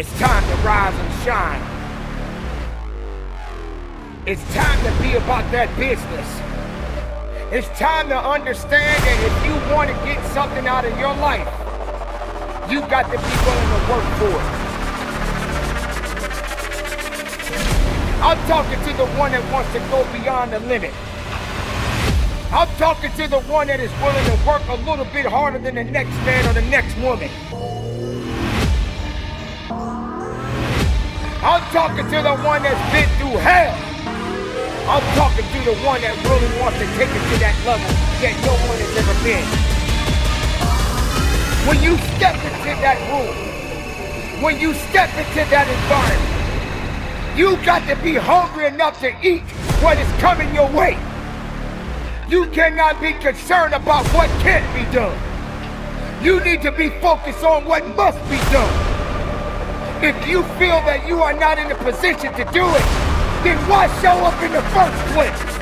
It's time to rise and shine. It's time to be about that business. It's time to understand that if you want to get something out of your life, you got to be willing to work for it. I'm talking to the one that wants to go beyond the limit. I'm talking to the one that is willing to work a little bit harder than the next man or the next woman. I'm talking to the one that's been through hell. I'm talking to the one that really wants to take it to that level that no one has ever been. When you step into that room, when you step into that environment, you got to be hungry enough to eat what is coming your way. You cannot be concerned about what can't be done. You need to be focused on what must be done. If you feel that you are not in a position to do it, then why show up in the first place?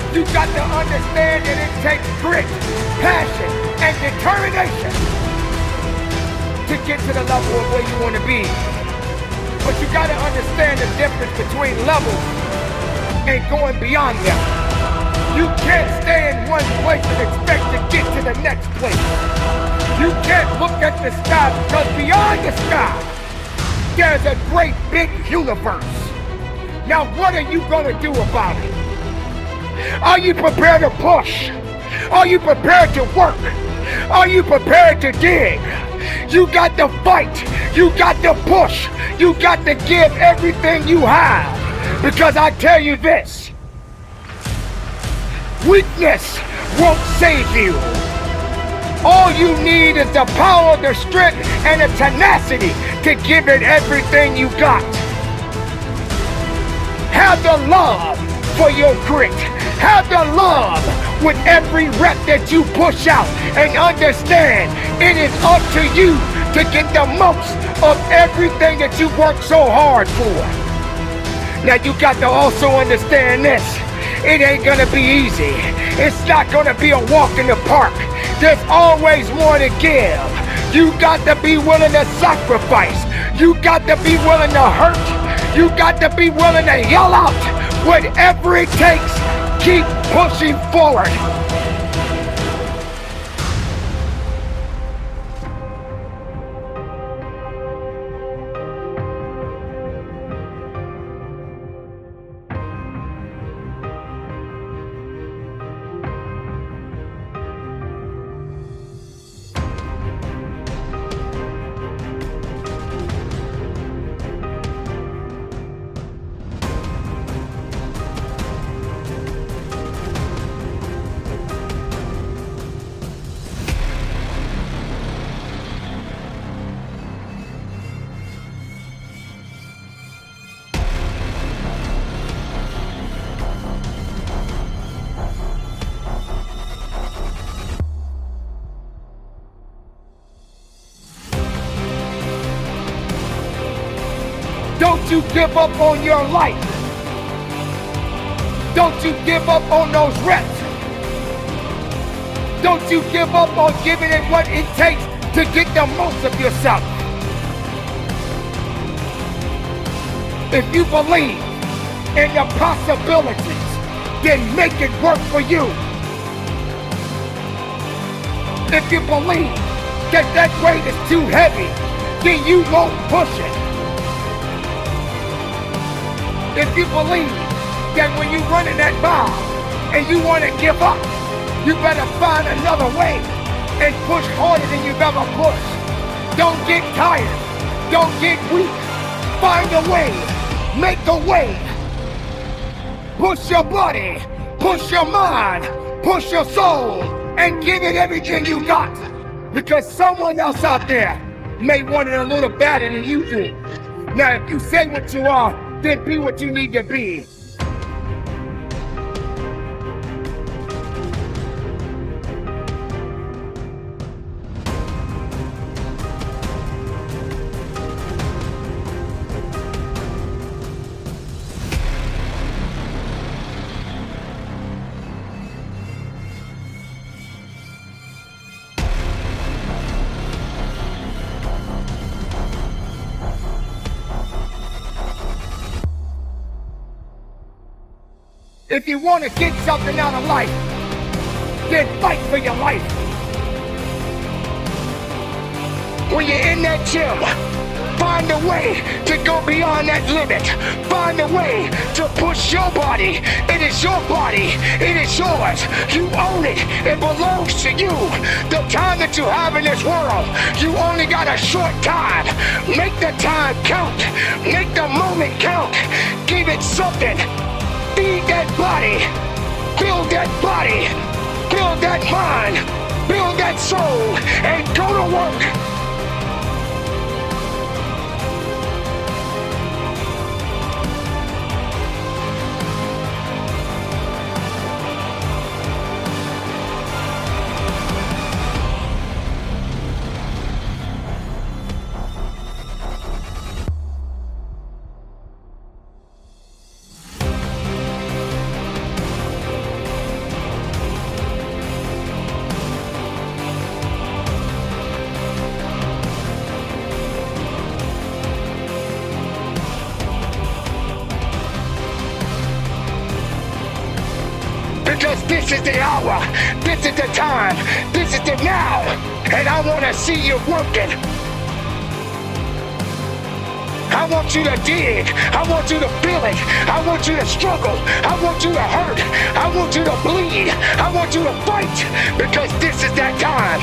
You got to understand that it takes grit, passion, and determination to get to the level of where you want to be. But you got to understand the difference between levels and going beyond them. You can't stay in one place and expect to get to the next place. You can't look at the sky because beyond the sky, there's a great big universe. Now what are you going to do about it? Are you prepared to push? Are you prepared to work? Are you prepared to dig? You got to fight. You got to push. You got to give everything you have. Because I tell you this, weakness won't save you. All you need is the power, the strength, and the tenacity to give it everything you got. Have the love for your grit. Have the love with every rep that you push out, and understand it is up to you to get the most of everything that you work so hard for. Now you got to also understand this. It ain't gonna be easy. It's not gonna be a walk in the park. There's always more to give. You got to be willing to sacrifice. You got to be willing to hurt. You got to be willing to yell out. Whatever it takes, keep pushing forward. Don't you give up on your life. Don't you give up on those reps. Don't you give up on giving it what it takes to get the most of yourself. If you believe in the possibilities, then make it work for you. If you believe that that weight is too heavy, then you won't push it. If you believe that when you run in that mile and you want to give up, you better find another way and push harder than you've ever pushed. Don't get tired. Don't get weak. Find a way. Make a way. Push your body. Push your mind. Push your soul. And give it everything you got. Because someone else out there may want it a little better than you do. Now, if you say what you are, then be what you need to be. If you want to get something out of life, then fight for your life. When you're in that gym, find a way to go beyond that limit. Find a way to push your body. It is your body. It is yours. You own it. It belongs to you. The time that you have in this world, you only got a short time. Make the time count. Make the moment count. Give it something. Feed that body, build that body, build that mind, build that soul, and go to work. Because this is the hour, this is the time, this is the now, and I want to see you working. I want you to dig, I want you to feel it, I want you to struggle, I want you to hurt, I want you to bleed, I want you to fight, because this is that time.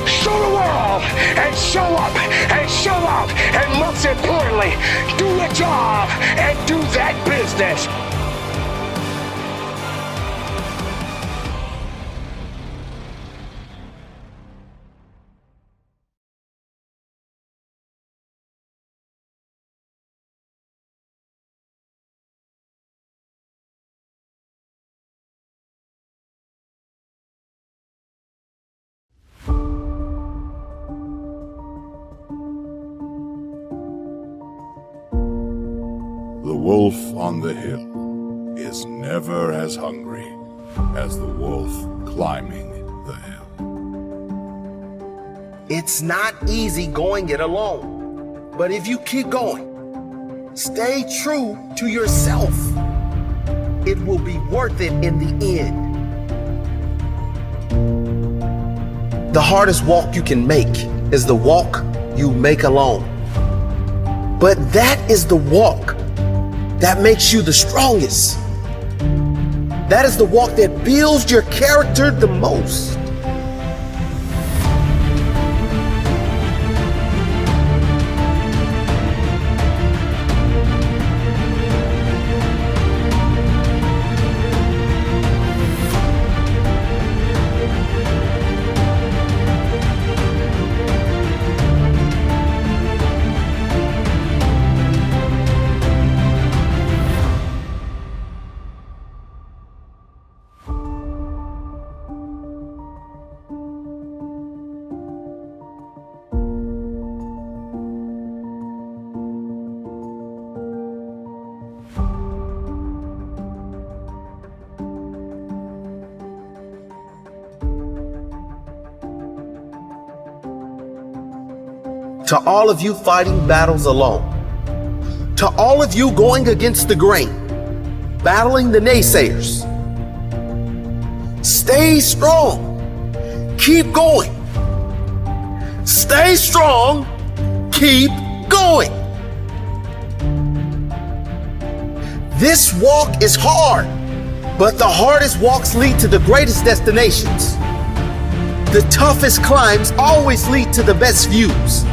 Show the world, and show up, and show out, and most importantly, do the job, and do that business. The wolf on the hill is never as hungry as the wolf climbing the hill. It's not easy going it alone, but if you keep going, stay true to yourself, it will be worth it in the end. The hardest walk you can make is the walk you make alone. But that is the walk that makes you the strongest. That is the walk that builds your character the most. To all of you fighting battles alone, To all of you going against the grain, battling the naysayers, stay strong. Keep going. Stay strong. Keep going. This walk is hard, but the hardest walks lead to the greatest destinations. The toughest climbs always lead to the best views.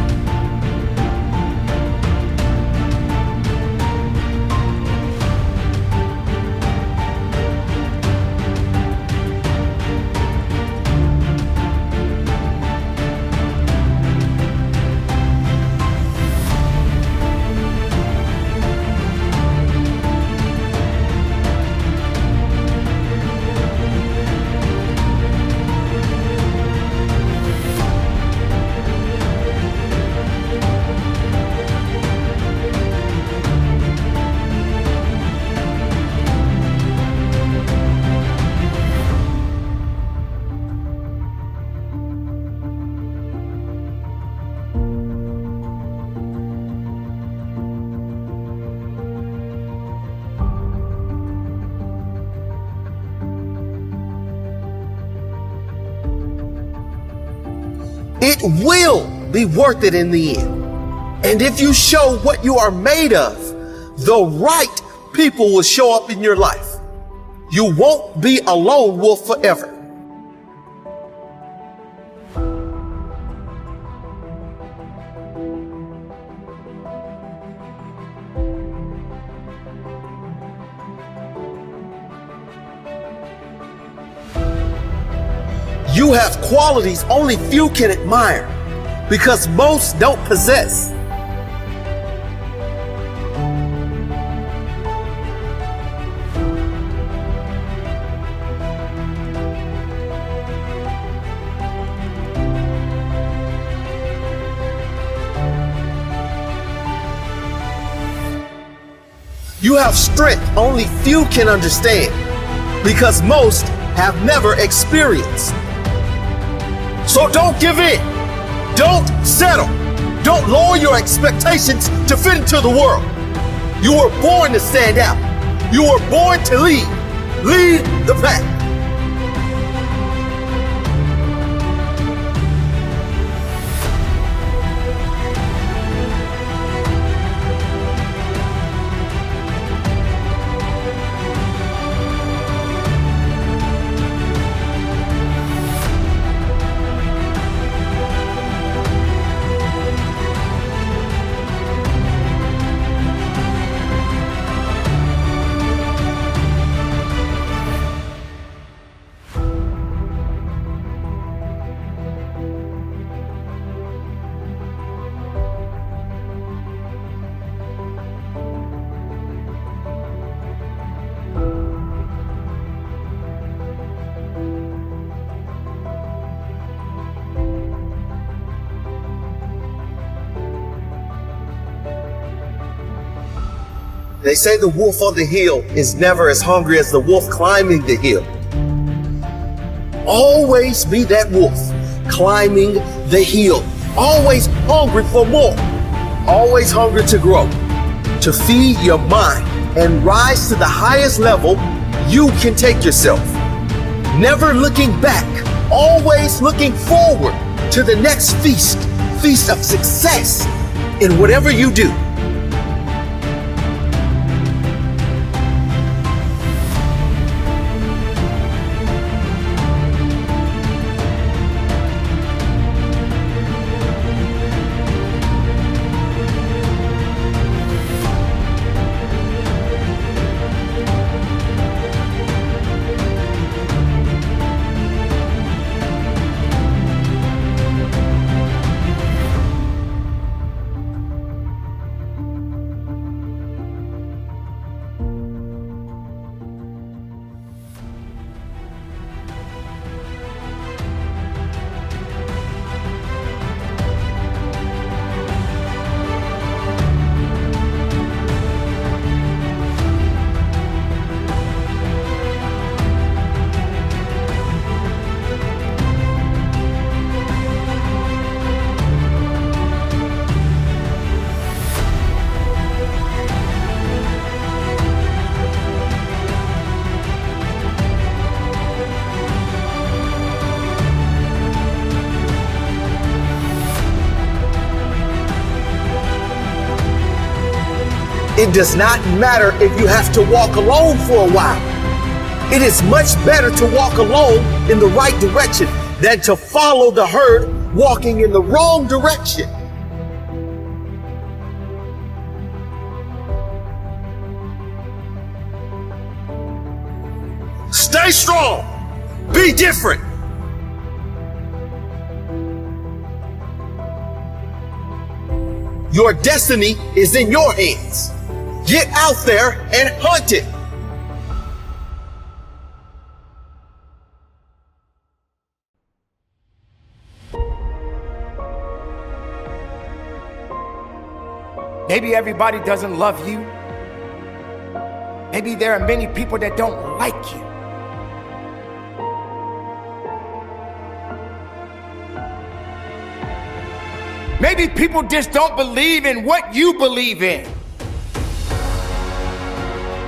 It will be worth it in the end. And if you show what you are made of, the right people will show up in your life. You won't be a lone wolf forever. You have qualities only few can admire because most don't possess. You have strength only few can understand because most have never experienced. So don't give in. Don't settle. Don't lower your expectations to fit into the world. You were born to stand out. You were born to lead. Lead the pack. They say the wolf on the hill is never as hungry as the wolf climbing the hill. Always be that wolf climbing the hill. Always hungry for more. Always hungry to grow, to feed your mind and rise to the highest level you can take yourself. Never looking back, always looking forward to the next feast of success in whatever you do. It does not matter if you have to walk alone for a while. It is much better to walk alone in the right direction than to follow the herd walking in the wrong direction. Stay strong. Be different. Your destiny is in your hands. Get out there and hunt it. Maybe everybody doesn't love you. Maybe there are many people that don't like you. Maybe people just don't believe in what you believe in.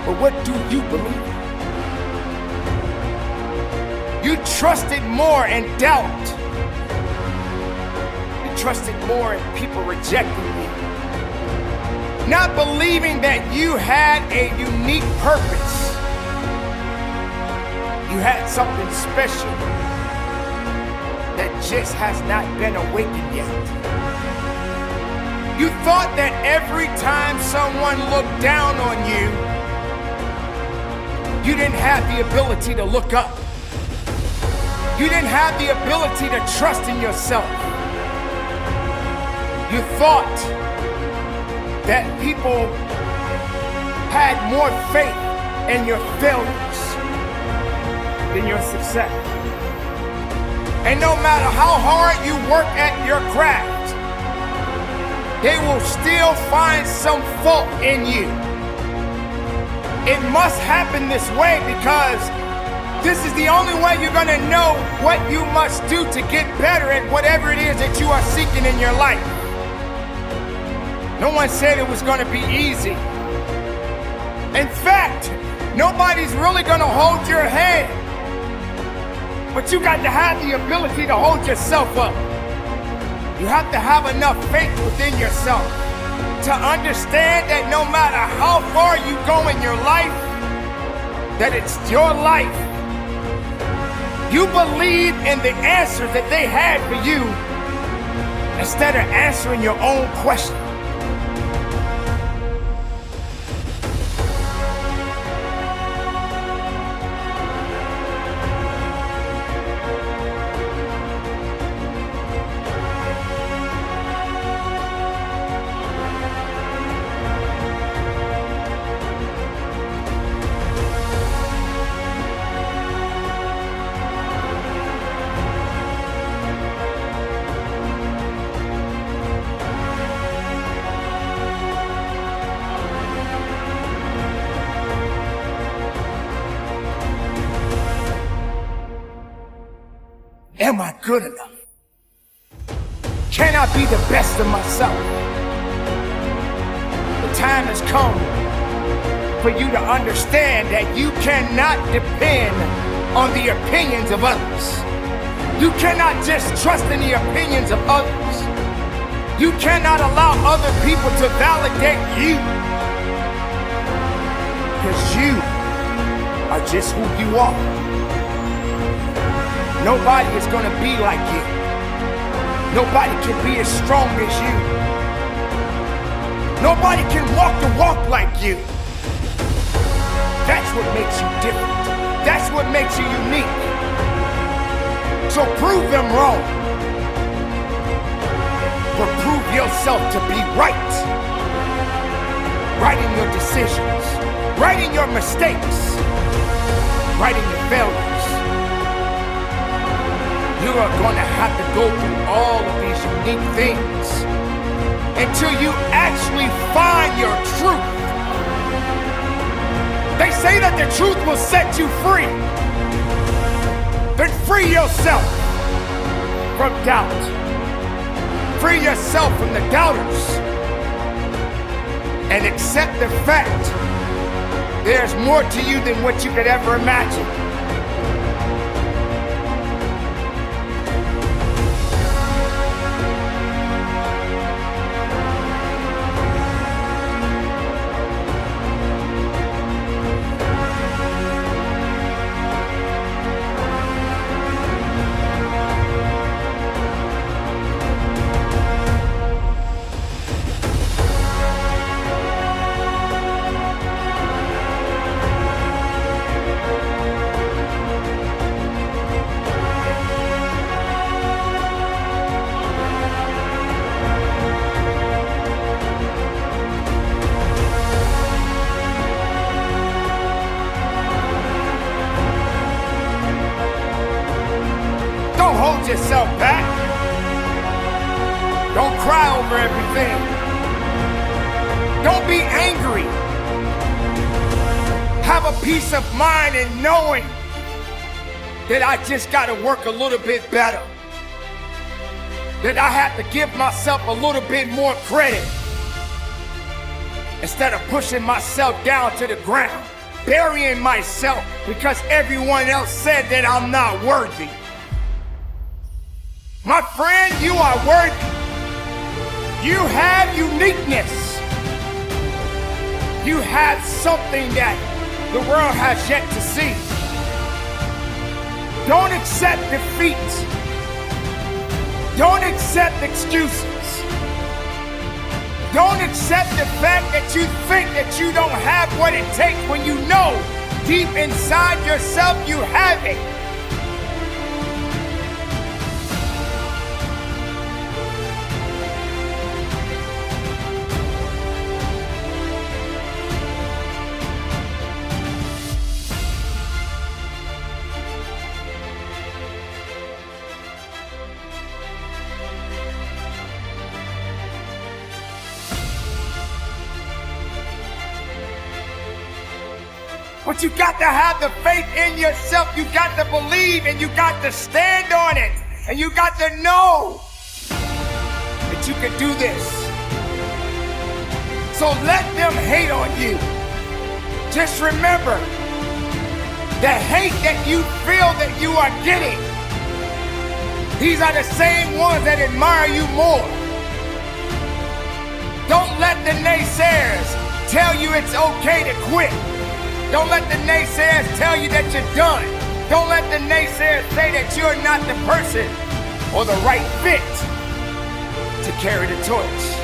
But what do you believe in? You trusted more in doubt. You trusted more in people rejecting you. Not believing that you had a unique purpose. You had something special that just has not been awakened yet. You thought that every time someone looked down on you, you didn't have the ability to look up. You didn't have the ability to trust in yourself. You thought that people had more faith in your failures than your success. And no matter how hard you work at your craft, they will still find some fault in you. It must happen this way because this is the only way you're gonna know what you must do to get better at whatever it is that you are seeking in your life. No one said it was gonna be easy. In fact, nobody's really gonna hold your hand. But you got to have the ability to hold yourself up. You have to have enough faith within yourself to understand that no matter how far you go in your life, that it's your life. You believe in the answers that they had for you instead of answering your own question. Am I good enough? Can I be the best of myself? The time has come for you to understand that you cannot depend on the opinions of others. You cannot just trust in the opinions of others. You cannot allow other people to validate you. Because you are just who you are. Nobody is gonna be like you. Nobody can be as strong as you. Nobody can walk the walk like you. That's what makes you different. That's what makes you unique. So prove them wrong. But prove yourself to be right. Right in your decisions. Right in your mistakes. Right in your failures. You are going to have to go through all of these unique things until you actually find your truth. They say that the truth will set you free. Then free yourself from doubt. Free yourself from the doubters. And accept the fact there's more to you than what you could ever imagine. Don't hold yourself back. Don't cry over everything. Don't be angry. Have a peace of mind in knowing that I just gotta work a little bit better. That I have to give myself a little bit more credit. Instead of pushing myself down to the ground, burying myself because everyone else said that I'm not worthy. My friend, you are worthy. You have uniqueness. You have something that the world has yet to see. Don't accept defeat. Don't accept excuses. Don't accept the fact that you think that you don't have what it takes when you know deep inside yourself you have it. But you got to have the faith in yourself. You got to believe and you got to stand on it. And you got to know that you can do this. So let them hate on you. Just remember, the hate that you feel that you are getting, these are the same ones that admire you more. Don't let the naysayers tell you it's okay to quit. Don't let the naysayers tell you that you're done. Don't let the naysayers say that you're not the person or the right fit to carry the torch.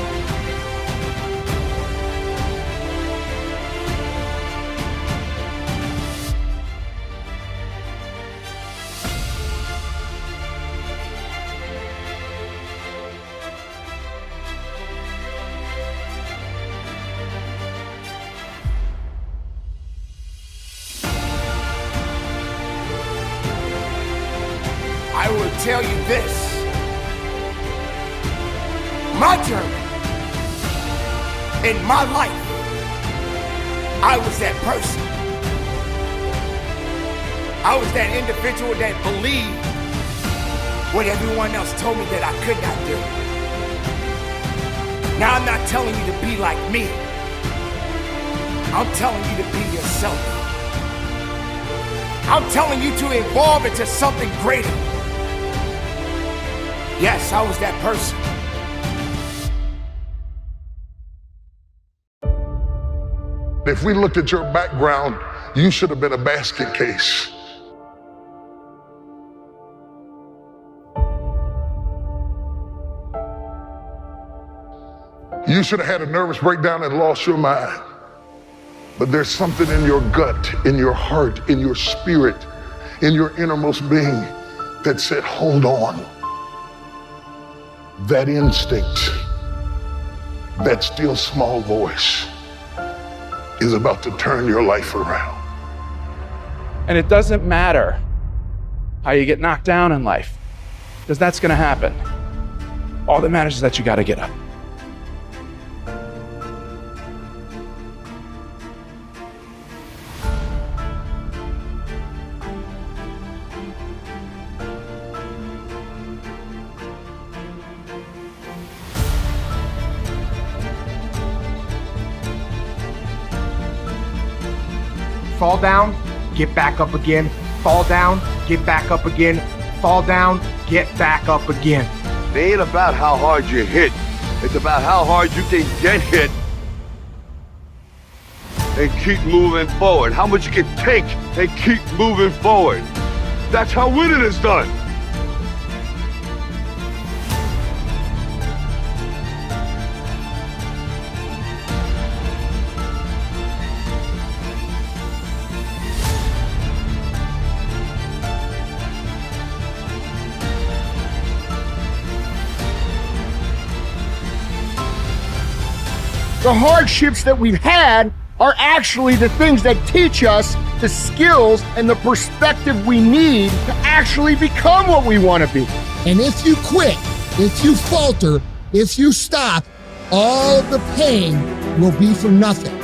I will tell you this. My journey in my life, I was that person. I was that individual that believed what everyone else told me that I could not do. Now I'm not telling you to be like me. I'm telling you to be yourself. I'm telling you to evolve into something greater. Yes, I was that person. If we looked at your background, you should have been a basket case. You should have had a nervous breakdown and lost your mind. But there's something in your gut, in your heart, in your spirit, in your innermost being that said, hold on. That instinct, that still small voice is about to turn your life around. And it doesn't matter how you get knocked down in life, because that's gonna happen. All that matters is that you gotta get up. Fall down, get back up again. Fall down, get back up again. Fall down, get back up again. It ain't about how hard you hit. It's about how hard you can get hit and keep moving forward. How much you can take and keep moving forward. That's how winning is done. The hardships that we've had are actually the things that teach us the skills and the perspective we need to actually become what we want to be. And if you quit, if you falter, if you stop, all of the pain will be for nothing.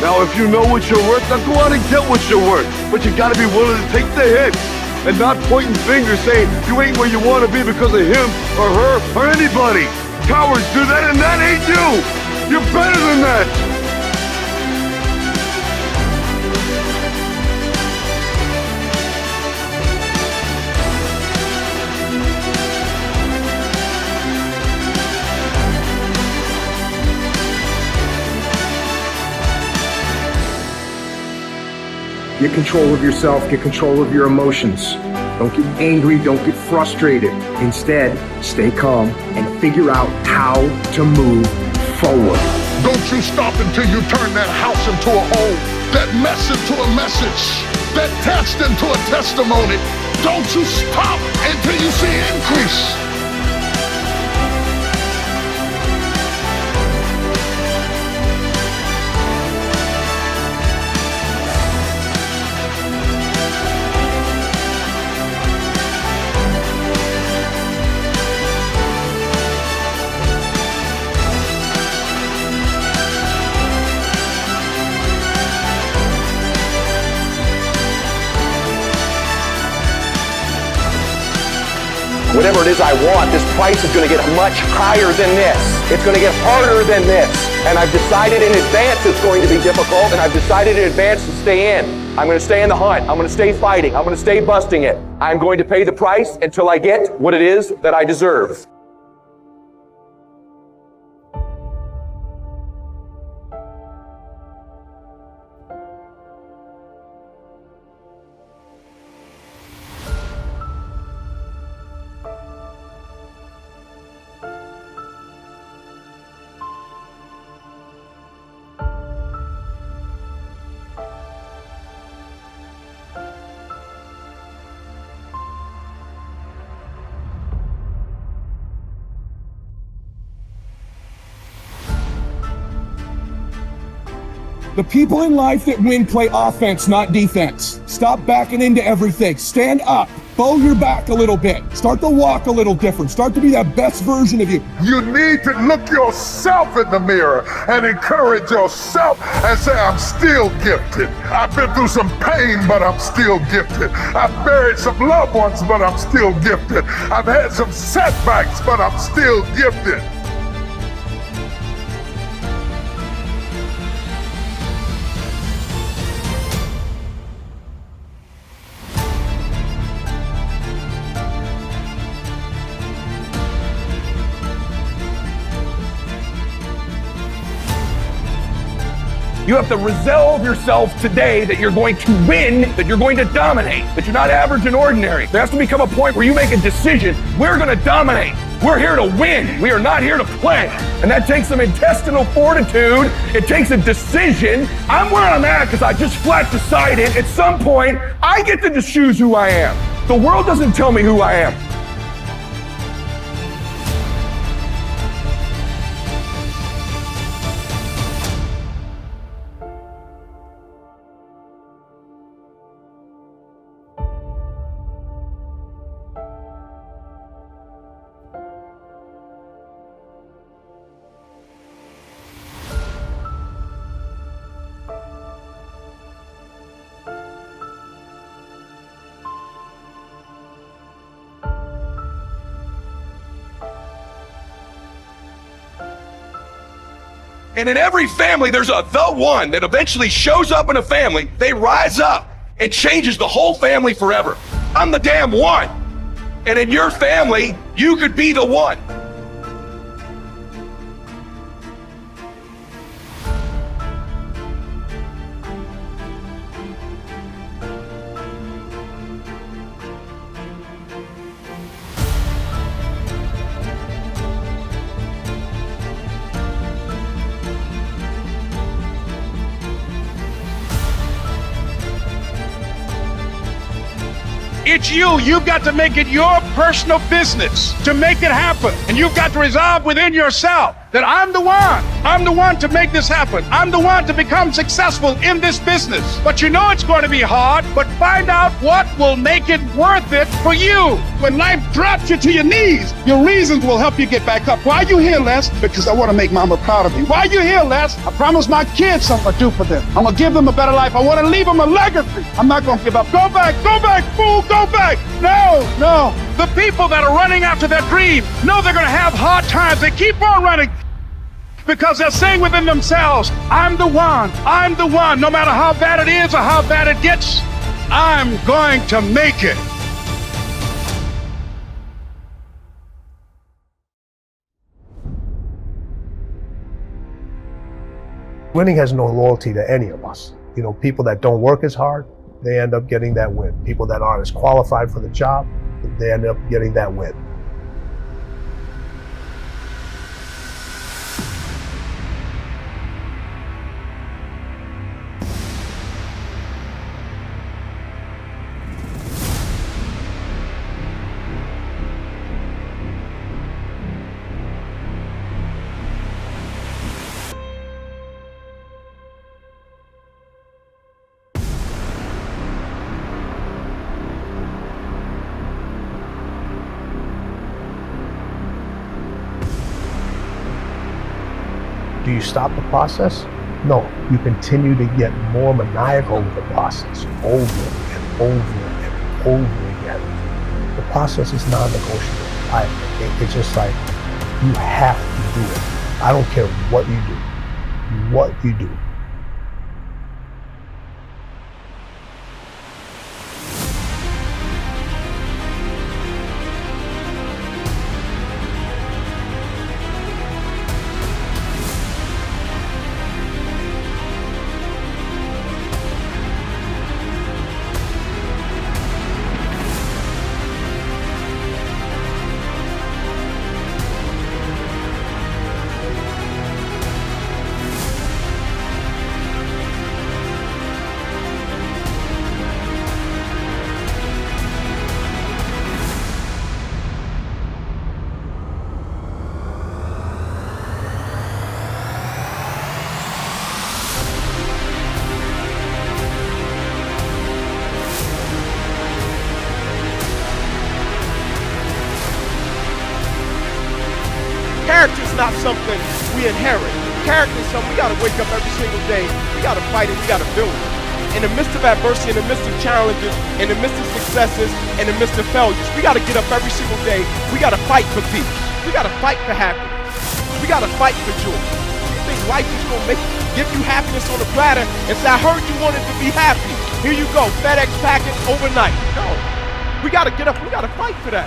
Now, if you know what you're worth, then go out and get what you're worth. But you gotta be willing to take the hit and not pointing fingers saying you ain't where you wanna be because of him or her or anybody. Cowards do that, and that ain't you. You're better than that. Get control of yourself, get control of your emotions. Don't get angry, don't get frustrated. Instead, stay calm and figure out how to move forward. Don't you stop until you turn that house into a home, that mess into a message, that test into a testimony. Don't you stop until you see increase. Whatever it is I want, this price is going to get much higher than this. It's going to get harder than this. And I've decided in advance it's going to be difficult, and I've decided in advance to stay in. I'm going to stay in the hunt. I'm going to stay fighting. I'm going to stay busting it. I'm going to pay the price until I get what it is that I deserve. The people in life that win play offense, not defense. Stop backing into everything. Stand up. Bow your back a little bit. Start to walk a little different. Start to be that best version of you. You need to look yourself in the mirror and encourage yourself and say, I'm still gifted. I've been through some pain, but I'm still gifted. I've buried some loved ones, but I'm still gifted. I've had some setbacks, but I'm still gifted. You have to resolve yourself today that you're going to win, that you're going to dominate, that you're not average and ordinary. There has to become a point where you make a decision. We're going to dominate. We're here to win. We are not here to play. And that takes some intestinal fortitude. It takes a decision. I'm where I'm at because I just flat decided at some point I get to just choose who I am. The world doesn't tell me who I am. And in every family, there's the one that eventually shows up in a family. They rise up and changes the whole family forever. I'm the damn one. And in your family, you could be the one. It's you. You've got to make it your personal business to make it happen. And you've got to resolve within yourself that I'm the one. I'm the one to make this happen. I'm the one to become successful in this business. But you know it's going to be hard, but find out what will make it worth it for you. When life drops you to your knees, your reasons will help you get back up. Why are you here, Les? Because I want to make mama proud of me. Why are you here, Les? I promised my kids something to do for them. I'm going to give them a better life. I want to leave them a legacy. I'm not going to give up. Go back, fool, go back. No. The people that are running after their dream know they're going to have hard times. They keep on running because they're saying within themselves, I'm the one. No matter how bad it is or how bad it gets, I'm going to make it. Winning has no loyalty to any of us. You know, people that don't work as hard, they end up getting that win. People that aren't as qualified for the job, they end up getting that win. Do you stop the process? No, you continue to get more maniacal with the process over and over and over again. The process is non-negotiable. It's just like, you have to do it. I don't care what you do. Character's not something we inherit. Character is something we gotta wake up every single day. We gotta fight it, we gotta build it. In the midst of adversity, in the midst of challenges, in the midst of successes, in the midst of failures, we gotta get up every single day. We gotta fight for peace. We gotta fight for happiness. We gotta fight for joy. You think life is gonna give you happiness on a platter and say, I heard you wanted to be happy. Here you go, FedEx package overnight. No, we gotta get up, we gotta fight for that.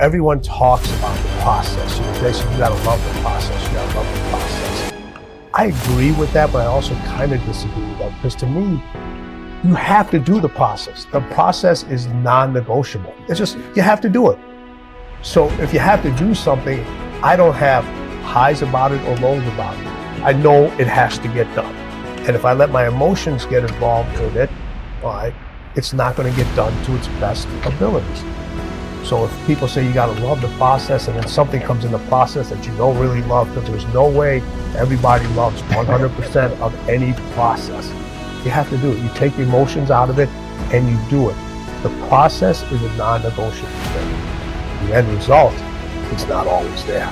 everyone talks about the process. They say you gotta love the process, you gotta love the process. I agree with that, but I also kind of disagree with that, because to me, you have to do the process. The process is non-negotiable. It's just, you have to do it. So if you have to do something, I don't have highs about it or lows about it. I know it has to get done. And if I let my emotions get involved with it, all right, it's not gonna get done to its best abilities. So if people say you gotta love the process, and then something comes in the process that you don't really love, because there's no way everybody loves 100% of any process. You have to do it. You take the emotions out of it and you do it. The process is a non-negotiable thing. The end result is not always there.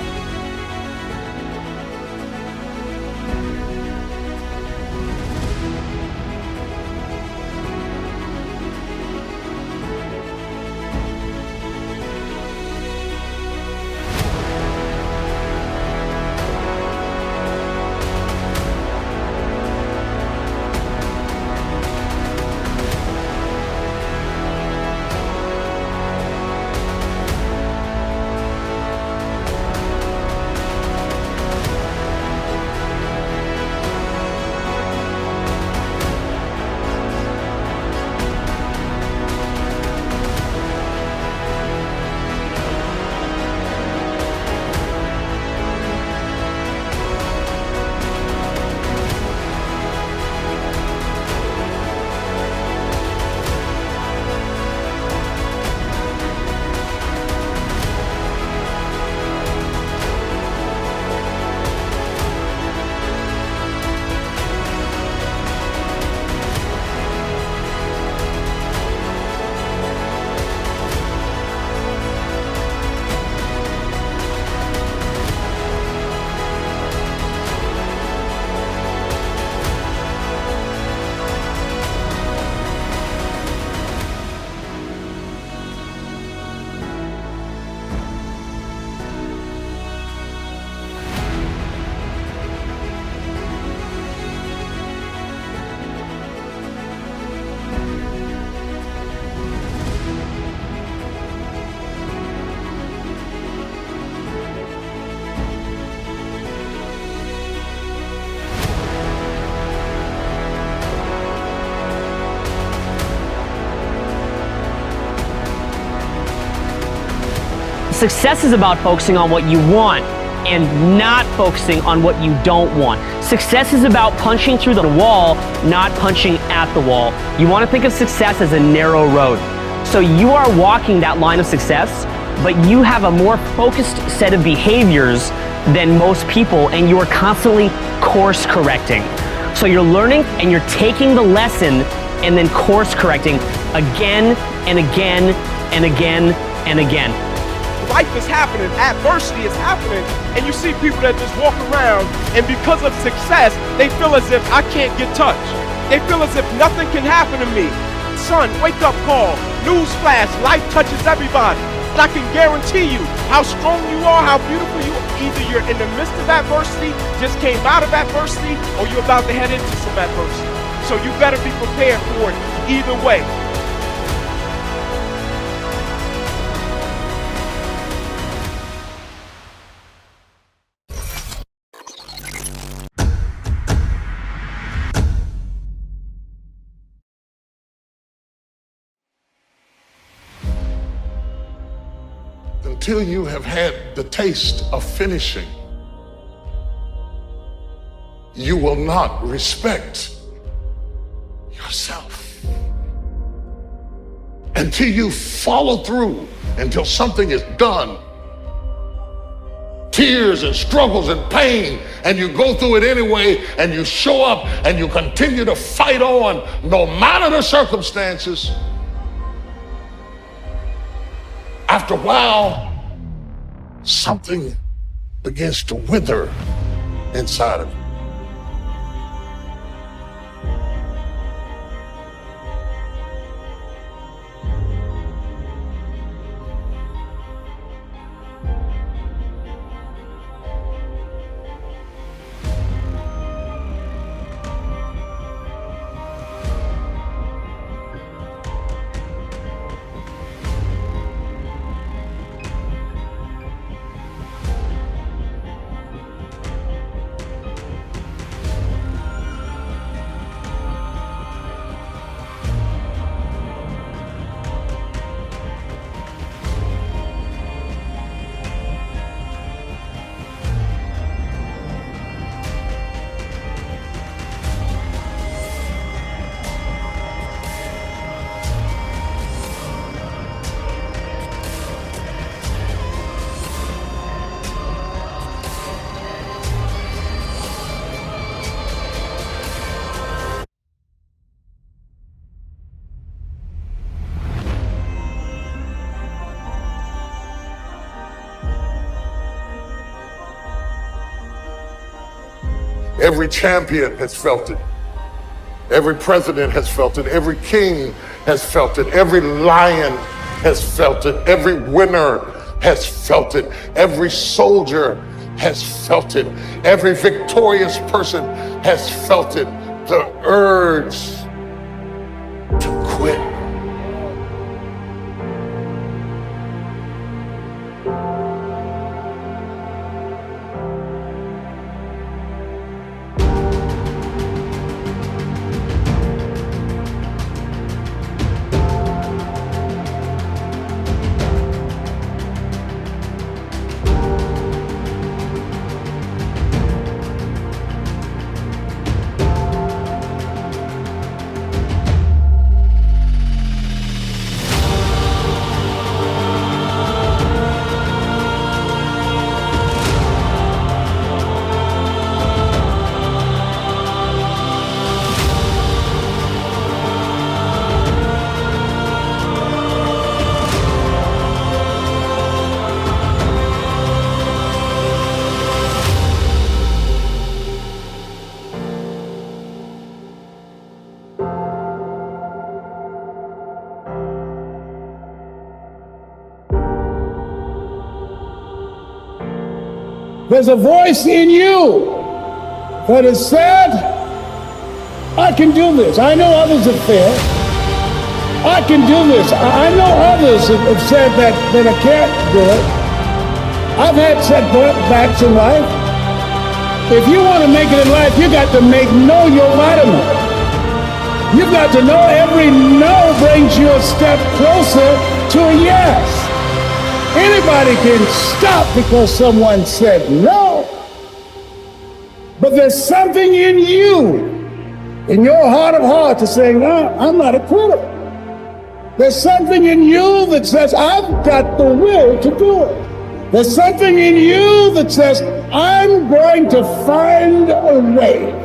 Success is about focusing on what you want and not focusing on what you don't want. Success is about punching through the wall, not punching at the wall. You want to think of success as a narrow road. So you are walking that line of success, but you have a more focused set of behaviors than most people, and you are constantly course correcting. So you're learning and you're taking the lesson and then course correcting again and again and again and again. Life is happening, adversity is happening, and you see people that just walk around, and because of success, they feel as if I can't get touched. They feel as if nothing can happen to me. Son, wake up call, newsflash, life touches everybody. But I can guarantee you how strong you are, how beautiful you are. Either you're in the midst of adversity, just came out of adversity, or you're about to head into some adversity. So you better be prepared for it either way. Until you have had the taste of finishing, you will not respect yourself. Until you follow through, until something is done, tears and struggles and pain, and you go through it anyway, and you show up and you continue to fight on no matter the circumstances. After a while, something begins to wither inside of you. Every champion has felt it. Every president has felt it. Every king has felt it. Every lion has felt it. Every winner has felt it. Every soldier has felt it. Every victorious person has felt it. The urge to quit. There's a voice in you that has said, I can do this. I know others have failed. I can do this. I know others have said that I can't do it. I've had setbacks in life. If you want to make it in life, you got to know your vitamin. You've got to know every no brings you a step closer to a yes. Anybody can stop because someone said no. But there's something in you, in your heart of hearts, to say, no, I'm not a quitter. There's something in you that says, I've got the will to do it. There's something in you that says, I'm going to find a way.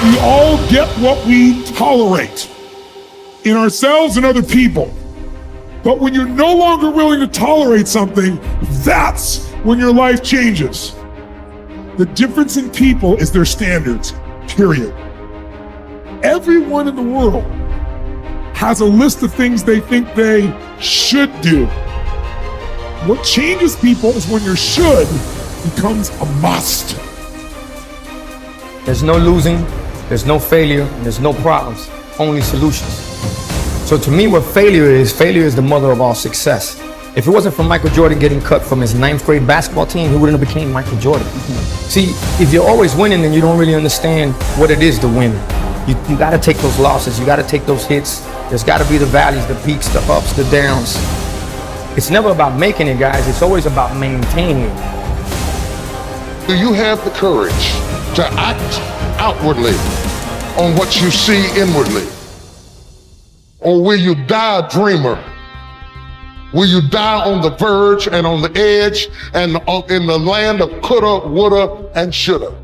We all get what we tolerate in ourselves and other people. But when you're no longer willing to tolerate something, that's when your life changes. The difference in people is their standards, period. Everyone in the world has a list of things they think they should do. What changes people is when your should becomes a must. There's no losing, there's no failure, and there's no problems, only solutions. So to me, what failure is the mother of all success. If it wasn't for Michael Jordan getting cut from his 9th grade basketball team, he wouldn't have became Michael Jordan. See, if you're always winning, then you don't really understand what it is to win. You gotta take those losses, you gotta take those hits. There's gotta be the valleys, the peaks, the ups, the downs. It's never about making it, guys, it's always about maintaining it. Do you have the courage to act outwardly on what you see inwardly? Or will you die a dreamer? Will you die on the verge and on the edge and in the land of coulda, woulda, and shoulda?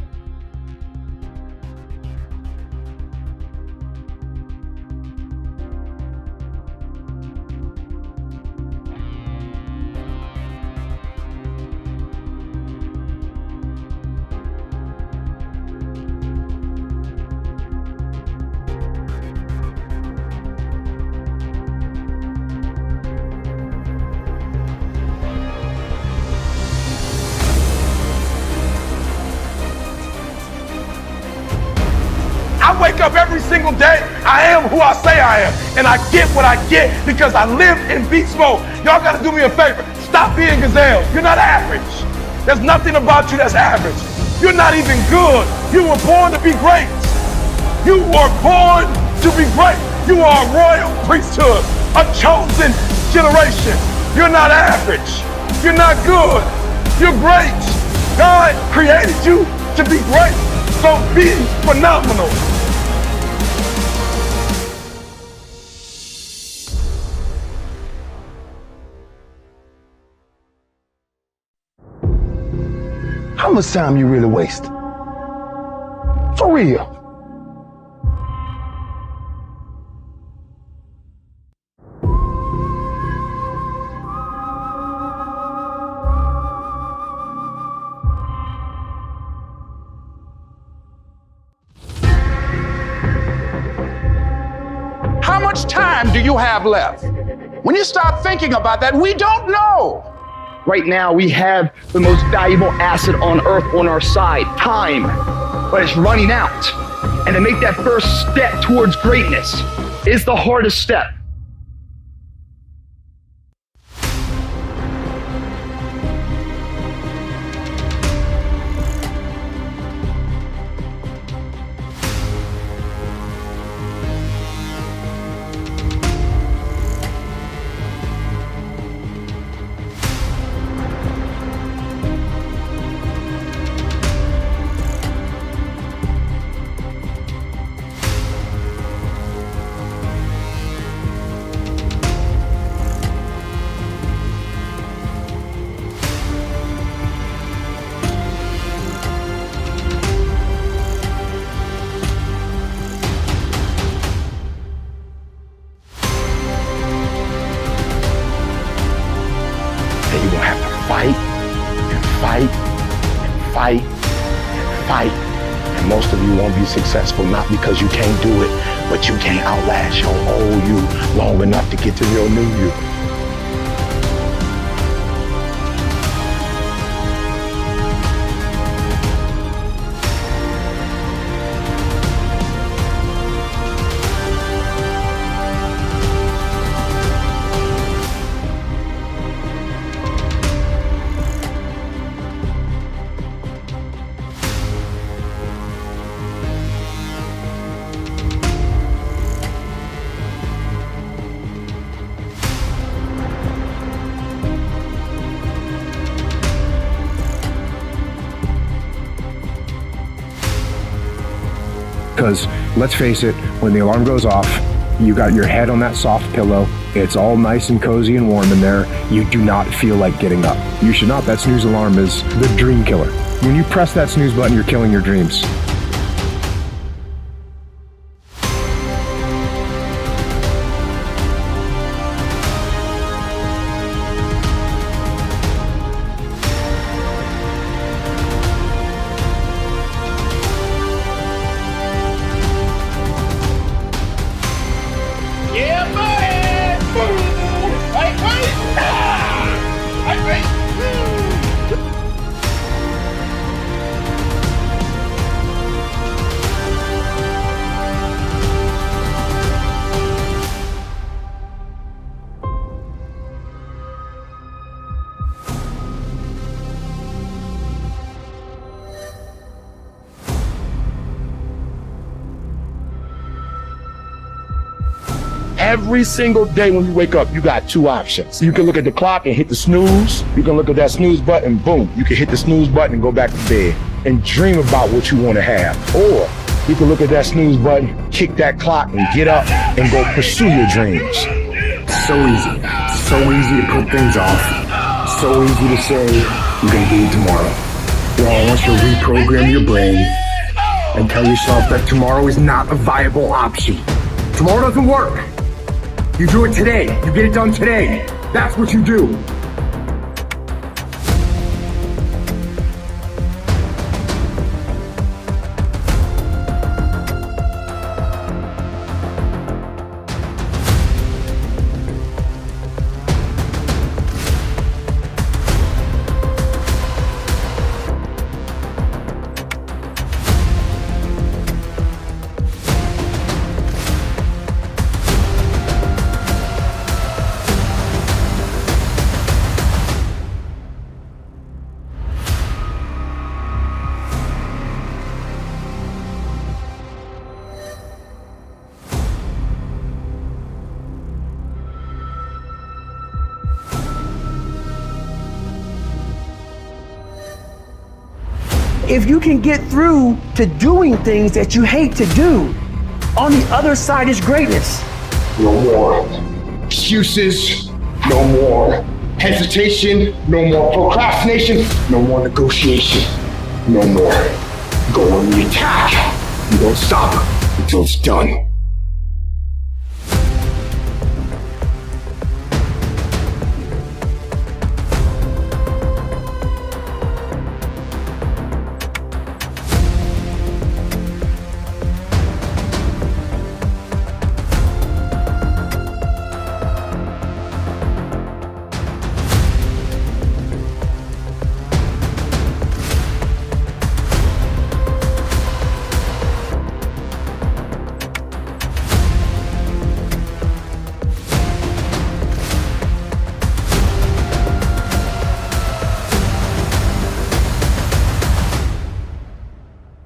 wake up every single day, I am who I say I am. And I get what I get because I live in beast mode. Y'all gotta do me a favor. Stop being gazelles. You're not average. There's nothing about you that's average. You're not even good. You were born to be great. You were born to be great. You are a royal priesthood, a chosen generation. You're not average. You're not good. You're great. God created you to be great. So be phenomenal. How much time you really waste? For real. How much time do you have left? When you start thinking about that, we don't know. Right now, we have the most valuable asset on earth on our side, time. But it's running out. And to make that first step towards greatness is the hardest step. You're gonna have to fight and fight and fight and fight. And most of you won't be successful, not because you can't do it, but you can't outlast your old you long enough to get to your new you. Because let's face it, when the alarm goes off, you got your head on that soft pillow, it's all nice and cozy and warm in there, you do not feel like getting up. You should not. That snooze alarm is the dream killer. When you press that snooze button, you're killing your dreams. Yeah, buddy! Wait, wait! Wait, wait! Every single day when you wake up, you got two options. You can look at the clock and hit the snooze. You can look at that snooze button, boom. You can hit the snooze button and go back to bed and dream about what you want to have. Or you can look at that snooze button, kick that clock and get up and go pursue your dreams. So easy. So easy to put things off. So easy to say, you're gonna do it tomorrow. Well, I want you to reprogram your brain and tell yourself that tomorrow is not a viable option. Tomorrow doesn't work. You do it today. You get it done today. That's what you do. if you can get through to doing things that you hate to do, on the other side is greatness. No more excuses, no more hesitation, no more procrastination, no more negotiation, no more. Go on the attack. You don't stop until it's done.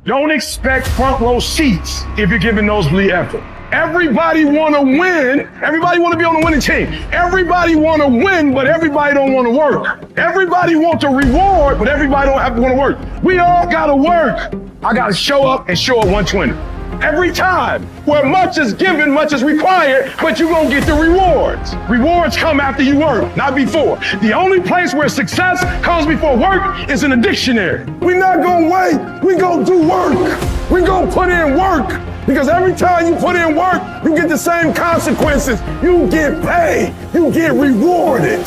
Don't expect front row seats if you're giving nosebleed effort. Everybody want to win. Everybody want to be on the winning team. Everybody want to win, but everybody don't want to work. Everybody want to reward, but everybody don't have to want to work. We all got to work. I got to show up and show up 120. Every time, where much is given, much is required, but you're going to get the rewards. Rewards come after you work, not before. The only place where success comes before work is in the dictionary. We're not going to wait. We're going to do work. We're going to put in work. Because every time you put in work, you get the same consequences. You get paid. You get rewarded.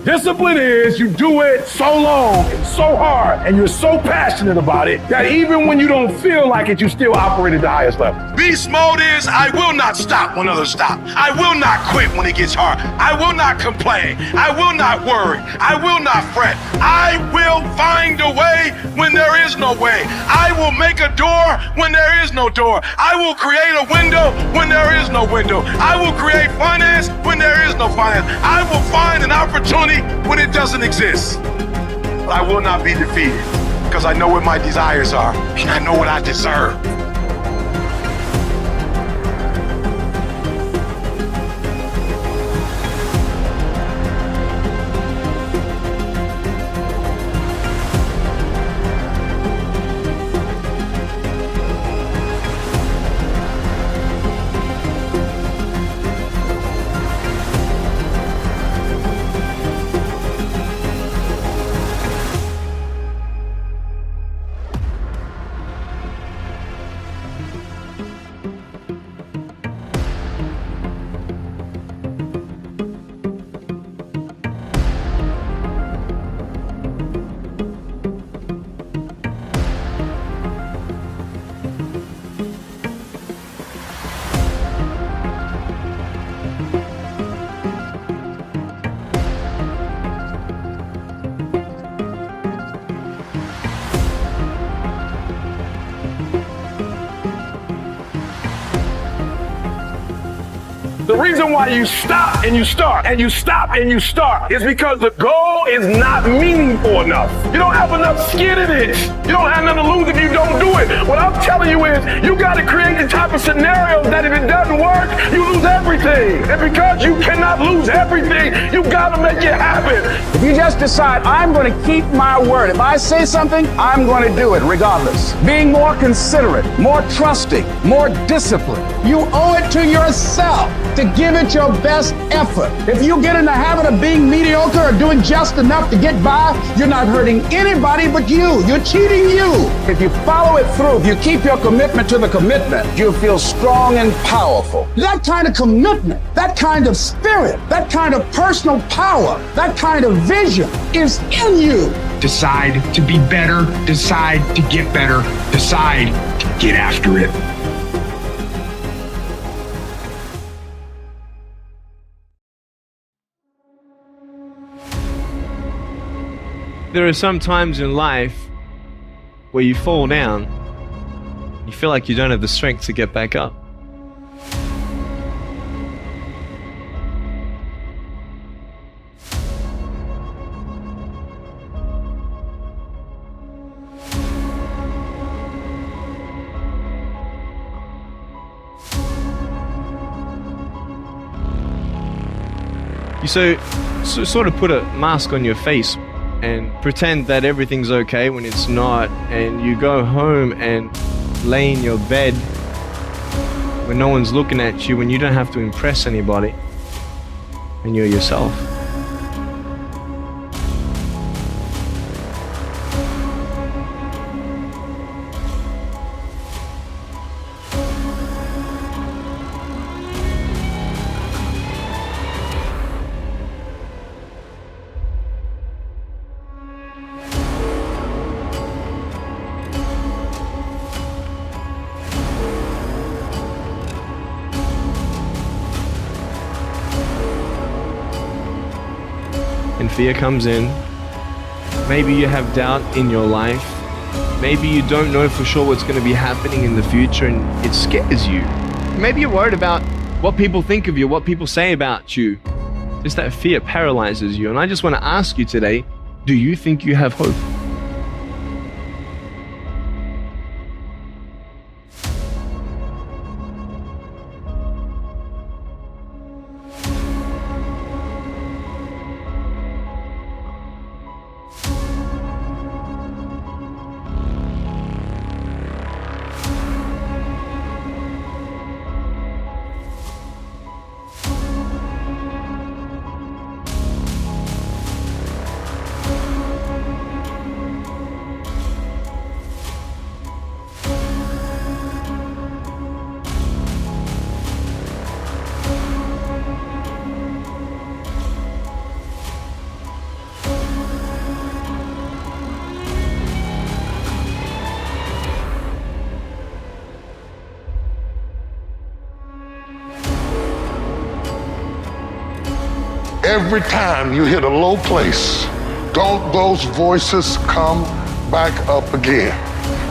Discipline is you do it so long and so hard and you're so passionate about it that even when you don't feel like it, you still operate at the highest level. Beast mode is I will not stop when others stop. I will not quit when it gets hard. I will not complain. I will not worry. I will not fret. I will find a way when there is no way. I will make a door when there is no door. I will create a window when there is no window. I will create finance when there is no finance. I will find an opportunity when it doesn't exist. But I will not be defeated because I know what my desires are and I know what I deserve. The reason why you stop and you start and you stop and you start is because the goal is not meaningful enough. You don't have enough skin in it. You don't have nothing to lose if you don't do it. What I'm telling you is you got to create the type of scenarios that if it doesn't work, you lose everything. everything. And because you cannot lose everything, you gotta make it happen. If you just decide, I'm going to keep my word. If I say something, I'm going to do it regardless. Being more considerate, more trusting, more disciplined. You owe it to yourself to give it your best effort. If you get in the habit of being mediocre or doing just enough to get by, you're not hurting anybody but you. You're cheating you. If you follow it through, if you keep your commitment to the commitment, you'll feel strong and powerful. That kind of commitment, that kind of spirit, that kind of personal power, that kind of vision is in you. Decide to be better. Decide to get better. Decide to get after it. There are some times in life where you fall down, you feel like you don't have the strength to get back up. You so sort of put a mask on your face and pretend that everything's okay when it's not, and you go home and lay in your bed when no one's looking at you, when you don't have to impress anybody, and you're yourself. And fear comes in. Maybe you have doubt in your life. Maybe you don't know for sure what's going to be happening in the future and it scares you. Maybe you're worried about what people think of you, what people say about you. Just that fear paralyzes you. And I just want to ask you today, do you think you have hope? Every time you hit a low place, don't those voices come back up again?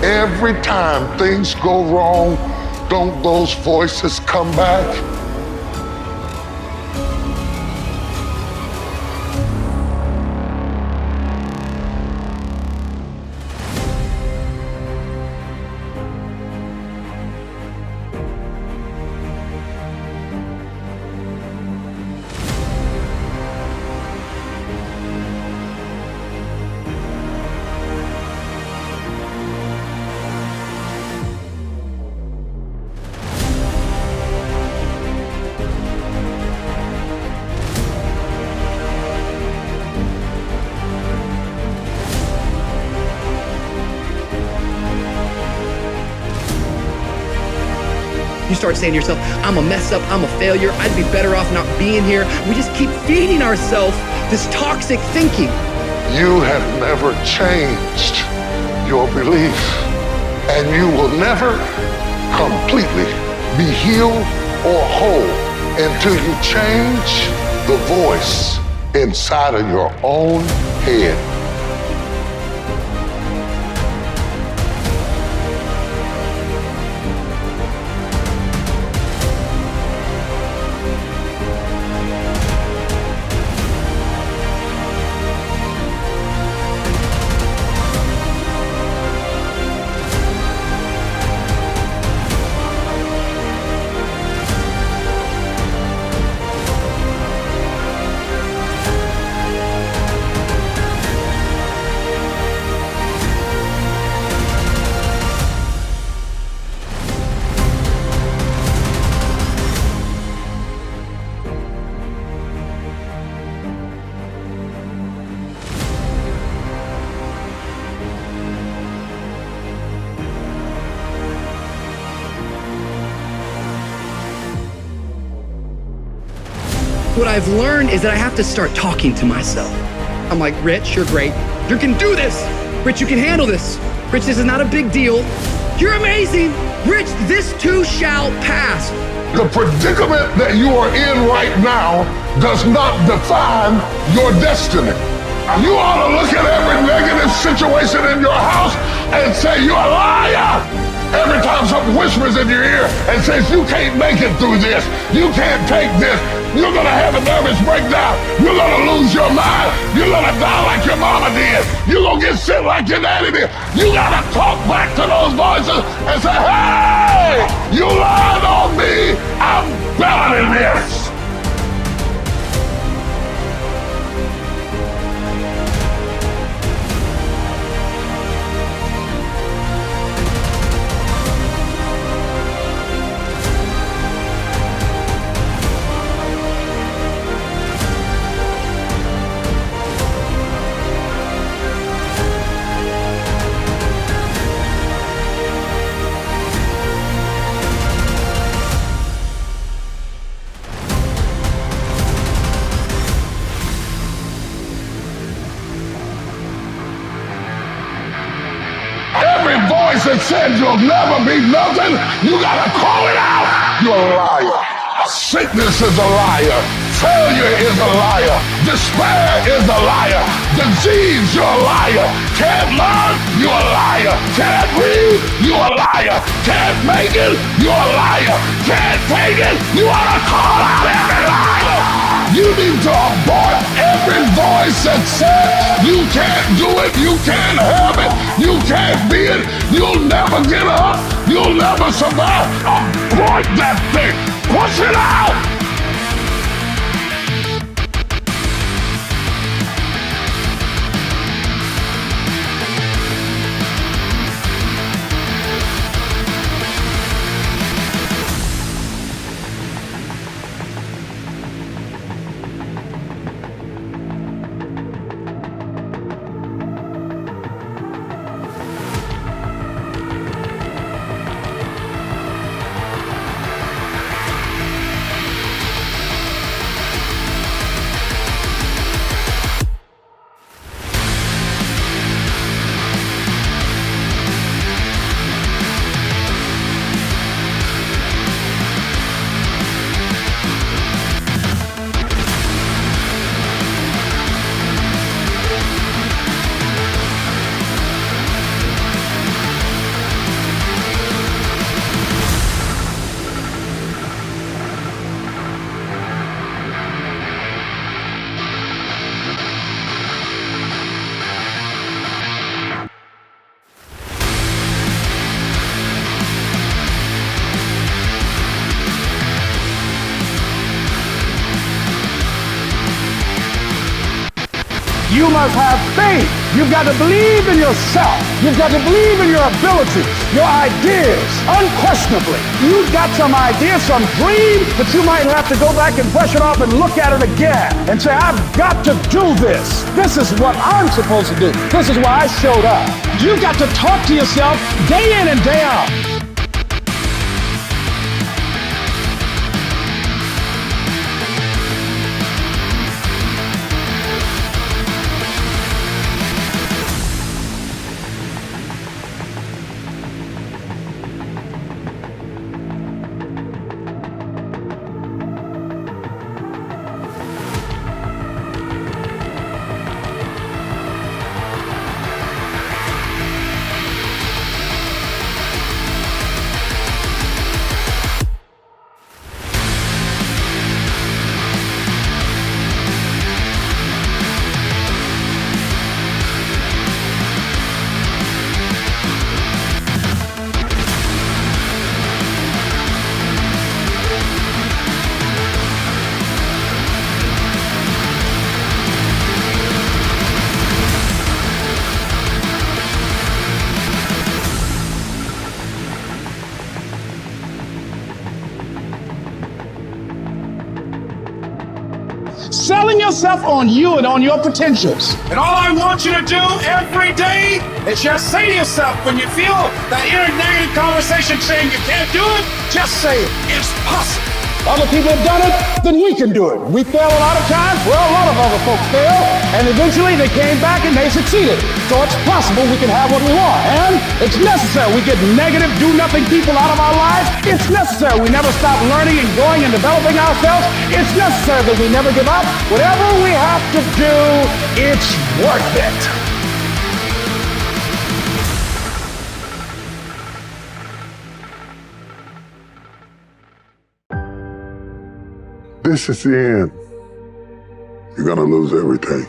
Every time things go wrong, don't those voices come back? You start saying to yourself, I'm a mess up, I'm a failure, I'd be better off not being here. We just keep feeding ourselves this toxic thinking. You have never changed your belief, and you will never completely be healed or whole until you change the voice inside of your own head. What I've learned is that I have to start talking to myself. I'm like, Rich, you're great. You can do this. Rich, you can handle this. Rich, this is not a big deal. You're amazing. Rich, this too shall pass. The predicament that you are in right now does not define your destiny. You ought to look at every negative situation in your house and say, you're a liar. Every time something whispers in your ear and says, you can't make it through this, you can't take this, you're gonna have a nervous breakdown, you're gonna lose your mind, you're gonna die like your mama did, you're gonna get sick like your daddy did. You gotta talk back to those voices and say, hey, you lied on me, I'm better than this. That said you'll never be nothing, you gotta call it out. You're a liar. Sickness is a liar. Failure is a liar. Despair is a liar. Disease, you're a liar. Can't learn, you're a liar. Can't read, you're a liar. Can't make it, you're a liar. Can't take it, you ought to call out every liar. You need to abort every voice that says you can't do it, you can't have it, you can't be it, you'll never get up, you'll never survive. Abort that thing, push it out. You must have faith. You've got to believe in yourself. You've got to believe in your abilities, your ideas, unquestionably. You've got some idea, some dream, but you might have to go back and brush it off and look at it again and say, I've got to do this. This is what I'm supposed to do. This is why I showed up. You've got to talk to yourself day in and day out. Selling yourself on you and on your potentials. And all I want you to do every day is just say to yourself, when you feel that inner negative conversation saying you can't do it, just say it. It's possible. Other people have done it, then we can do it. We fail a lot of times. Well, a lot of other folks fail, and eventually they came back and they succeeded. So it's possible we can have what we want. And it's necessary we get negative, do-nothing people out of our lives. It's necessary we never stop learning and growing and developing ourselves. It's necessary that we never give up. Whatever we have to do, it's worth it. This is the end. You're gonna lose everything.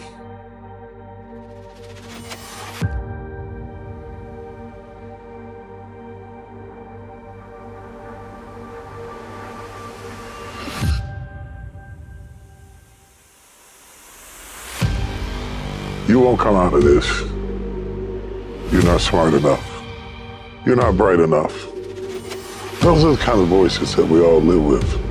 You won't come out of this. You're not smart enough. You're not bright enough. Those are the kind of voices that we all live with.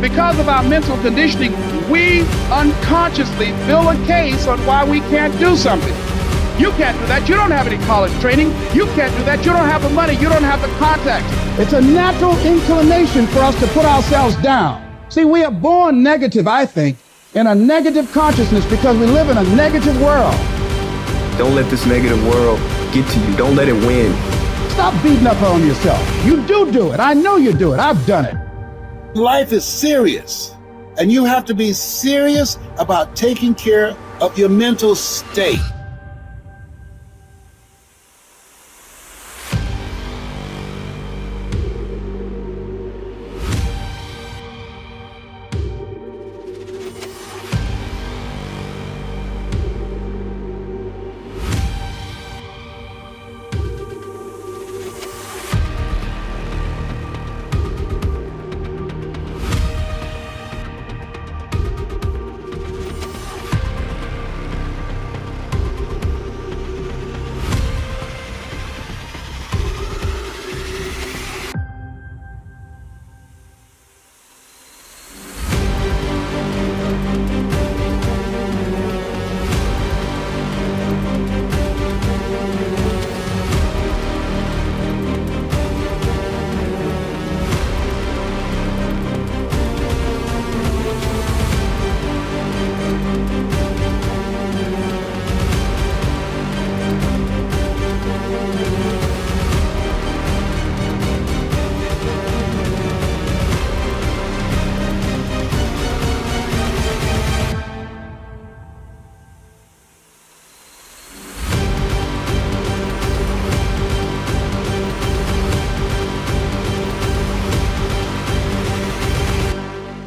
Because of our mental conditioning, we unconsciously build a case on why we can't do something. You can't do that. You don't have any college training. You can't do that. You don't have the money. You don't have the contacts. It's a natural inclination for us to put ourselves down. See, we are born negative, I think, in a negative consciousness because we live in a negative world. Don't let this negative world get to you. Don't let it win. Stop beating up on yourself. You do it. I know you do it. I've done it. Life is serious, and you have to be serious about taking care of your mental state.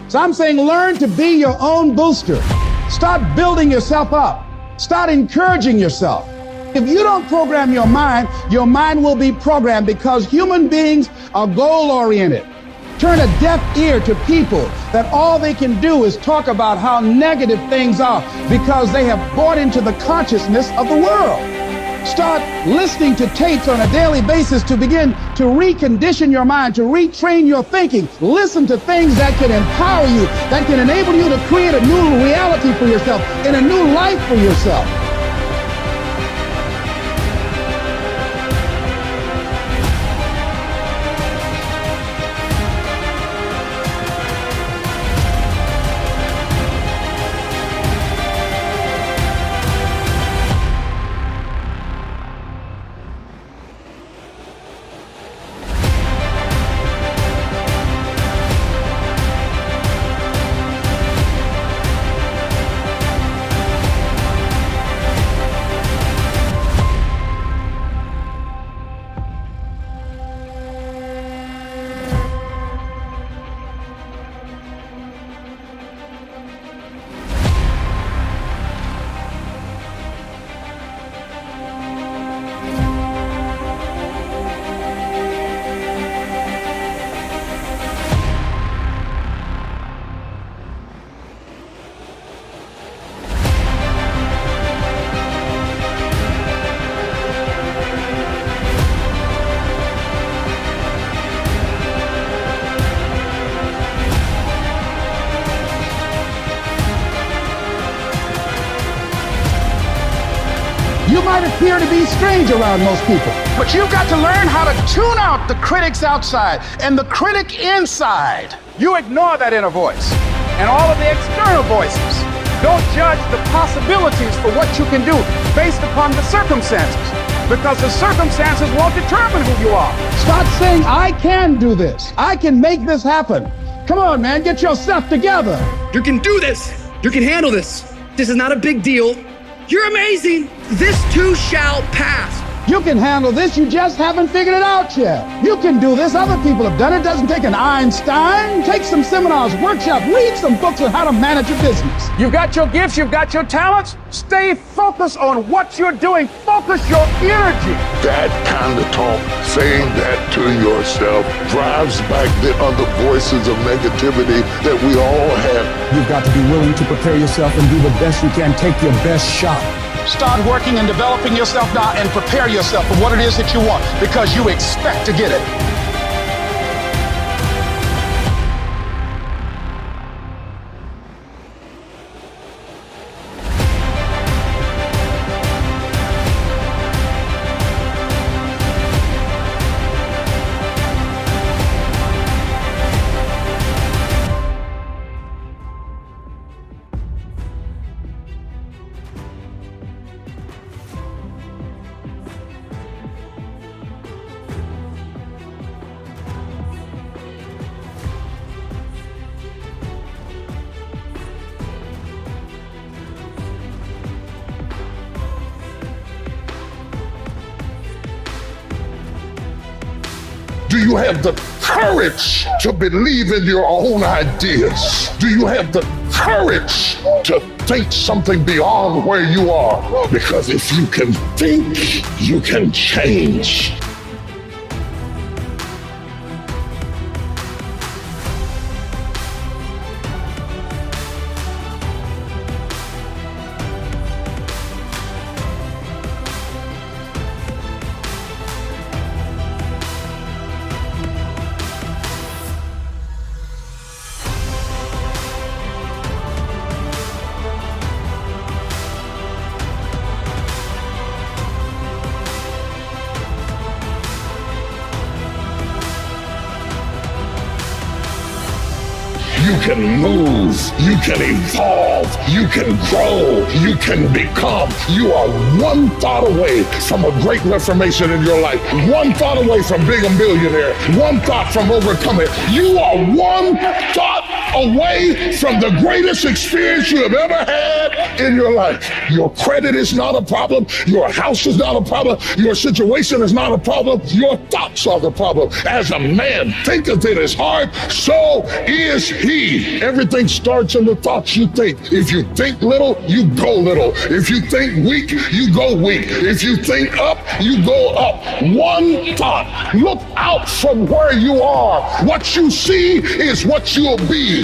So I'm saying learn to be your own booster. Start building yourself up. Start encouraging yourself. If you don't program your mind will be programmed because human beings are goal-oriented. Turn a deaf ear to people that all they can do is talk about how negative things are because they have bought into the consciousness of the world. Start listening to tapes on a daily basis to begin to recondition your mind, to retrain your thinking. Listen to things that can empower you, that can enable you to create a new reality for yourself and a new life for yourself. You might appear to be strange around most people. But you've got to learn how to tune out the critics outside and the critic inside. You ignore that inner voice and all of the external voices. Don't judge the possibilities for what you can do based upon the circumstances, because the circumstances won't determine who you are. Start saying, I can do this. I can make this happen. Come on, man, get yourself together. You can do this. You can handle this. This is not a big deal. You're amazing. This too shall pass. You can handle this, you just haven't figured it out yet. You can do this, other people have done it. Doesn't take an Einstein. Take some seminars, workshops, read some books on how to manage a business. You've got your gifts, you've got your talents. Stay focused on what you're doing. Focus your energy. That kind of talk, saying that to yourself, drives back the other voices of negativity that we all have. You've got to be willing to prepare yourself and do the best you can. Take your best shot. Start working and developing yourself now and prepare yourself for what it is that you want, because you expect to get it. Do you have the courage to believe in your own ideas? Do you have the courage to think something beyond where you are? Because if you can think, you can change. You can move, you can evolve, you can grow, you can become. You are one thought away from a great reformation in your life. One thought away from being a millionaire. One thought from overcoming. You are one thought away from the greatest experience you have ever had in your life. Your credit is not a problem. Your house is not a problem. Your situation is not a problem. Your thoughts are the problem. As a man thinketh in his heart, so is he. Everything starts in the thoughts you think. If you think little, you go little. If you think weak, you go weak. If you think up, you go up. One thought. Look out from where you are. What you see is what you'll be.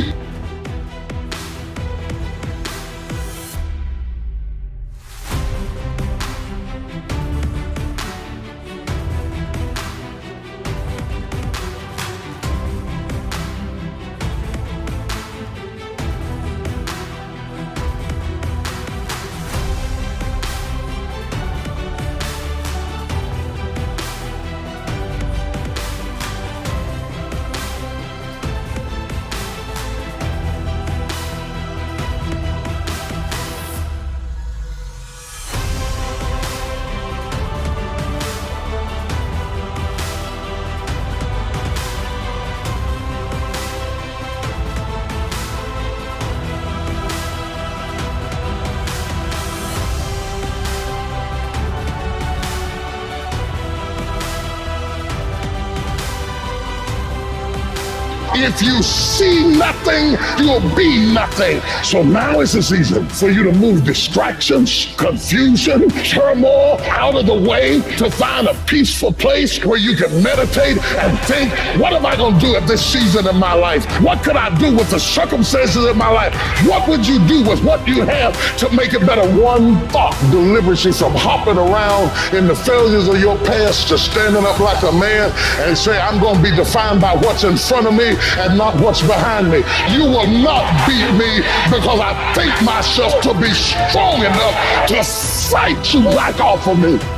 If you see nothing, you'll be nothing. So now is the season for you to move distractions, confusion, turmoil out of the way, to find a peaceful place where you can meditate and think, what am I going to do at this season in my life? What could I do with the circumstances in my life? What would you do with what you have to make it better? One thought delivers you from hopping around in the failures of your past to standing up like a man and say, I'm going to be defined by what's in front of me and not what's behind me. You will not beat me because I think myself to be strong enough to sight you back off of me.